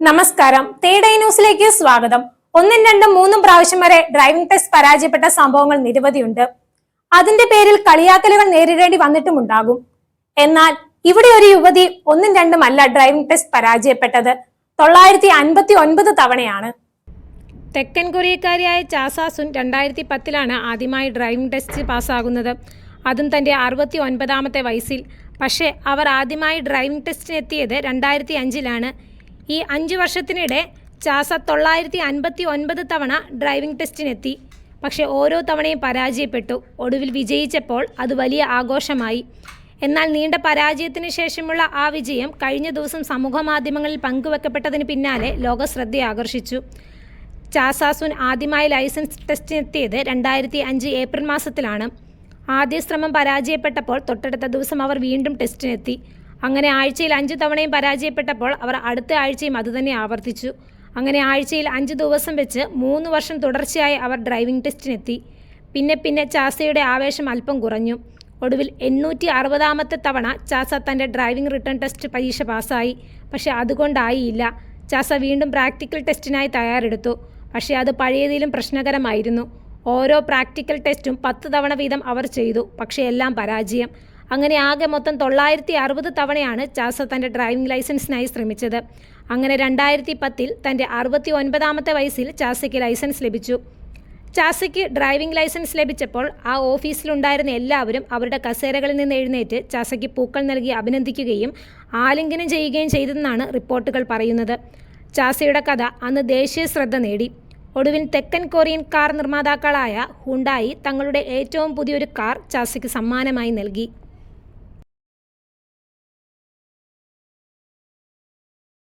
നമസ്കാരം. Third eye ന്യൂസിലേക്ക് സ്വാഗതം. ഒന്നും രണ്ടും മൂന്നും പ്രാവശ്യം വരെ ഡ്രൈവിംഗ് ടെസ്റ്റ് പരാജയപ്പെട്ട സംഭവങ്ങൾ നിരവധിയുണ്ട്. അതിന്റെ പേരിൽ കളിയാക്കലുകൾ നേരിടേണ്ടി വന്നിട്ടുമുണ്ടാകും. എന്നാൽ ഇവിടെ ഒരു യുവതി ഒന്നും രണ്ടും അല്ല ഡ്രൈവിംഗ് ടെസ്റ്റ് പരാജയപ്പെട്ടത്, 959 തവണയാണ്. തെക്കൻ കൊറിയക്കാരിയായ ചാ സാ സുൻ 2010 ആദ്യമായി ഡ്രൈവിംഗ് ടെസ്റ്റ് പാസ്സാകുന്നത്, അതും തന്റെ 69ാമത്തെ വയസ്സിൽ. പക്ഷേ അവർ ആദ്യമായി ഡ്രൈവിംഗ് ടെസ്റ്റിനെത്തിയത് 2005 ഈ 5 വർഷത്തിനിടെ ചാസ 959 തവണ ഡ്രൈവിംഗ് ടെസ്റ്റിനെത്തി. പക്ഷേ ഓരോ തവണയും പരാജയപ്പെട്ടു. ഒടുവിൽ വിജയിച്ചപ്പോൾ അത് വലിയ ആഘോഷമായി. എന്നാൽ നീണ്ട പരാജയത്തിന് ശേഷമുള്ള ആ വിജയം കഴിഞ്ഞ ദിവസം സമൂഹമാധ്യമങ്ങളിൽ പങ്കുവെക്കപ്പെട്ടതിന് പിന്നാലെ ലോക ശ്രദ്ധ ആകർഷിച്ചു. ചാ സാ സുൻ ആദ്യമായി ലൈസൻസ് ടെസ്റ്റിനെത്തിയത് 2005 ഏപ്രിൽ മാസത്തിലാണ്. ആദ്യ ശ്രമം പരാജയപ്പെട്ടപ്പോൾ തൊട്ടടുത്ത ദിവസം അവർ വീണ്ടും ടെസ്റ്റിനെത്തി. അങ്ങനെ ആഴ്ചയിൽ 5 തവണയും പരാജയപ്പെട്ടപ്പോൾ അവർ അടുത്ത ആഴ്ചയും അതുതന്നെ ആവർത്തിച്ചു. അങ്ങനെ ആഴ്ചയിൽ 5 ദിവസം വെച്ച് 3 വർഷം തുടർച്ചയായി അവർ ഡ്രൈവിംഗ് ടെസ്റ്റിനെത്തി. പിന്നെ ചാസയുടെ ആവേശം അല്പം കുറഞ്ഞു. ഒടുവിൽ 860ാമത്തെ തവണ ചാസ തൻ്റെ ഡ്രൈവിംഗ് റിട്ടേൺ ടെസ്റ്റ് പരീക്ഷ പാസ്സായി. പക്ഷേ അതുകൊണ്ടായില്ല. ചാസ വീണ്ടും പ്രാക്ടിക്കൽ ടെസ്റ്റിനായി തയ്യാറെടുത്തു. പക്ഷേ അത് പഴയതിലും പ്രശ്നകരമായിരുന്നു. ഓരോ പ്രാക്ടിക്കൽ ടെസ്റ്റും 10 തവണ വീതം അവർ ചെയ്തു. പക്ഷേ എല്ലാം പരാജയം. അങ്ങനെ ആകെ മൊത്തം 960 തവണയാണ് ചാസ തൻ്റെ ഡ്രൈവിംഗ് ലൈസൻസിനായി ശ്രമിച്ചത്. അങ്ങനെ 2010 തൻ്റെ 69ാമത്തെ വയസ്സിൽ ചാസയ്ക്ക് ലൈസൻസ് ലഭിച്ചു. ചാസയ്ക്ക് ഡ്രൈവിംഗ് ലൈസൻസ് ലഭിച്ചപ്പോൾ ആ ഓഫീസിലുണ്ടായിരുന്ന എല്ലാവരും അവരുടെ കസേരകളിൽ നിന്ന് എഴുന്നേറ്റ് ചാസയ്ക്ക് പൂക്കൾ നൽകി അഭിനന്ദിക്കുകയും ആലിംഗനം ചെയ്യുകയും ചെയ്തെന്നാണ് റിപ്പോർട്ടുകൾ പറയുന്നത്. ചാസയുടെ കഥ അന്ന് ദേശീയ ശ്രദ്ധ നേടി. ഒടുവിൽ തെക്കൻ കൊറിയൻ കാർ നിർമ്മാതാക്കളായ ഹുണ്ടായി തങ്ങളുടെ ഏറ്റവും പുതിയൊരു കാർ ചാസയ്ക്ക് സമ്മാനമായി നൽകി.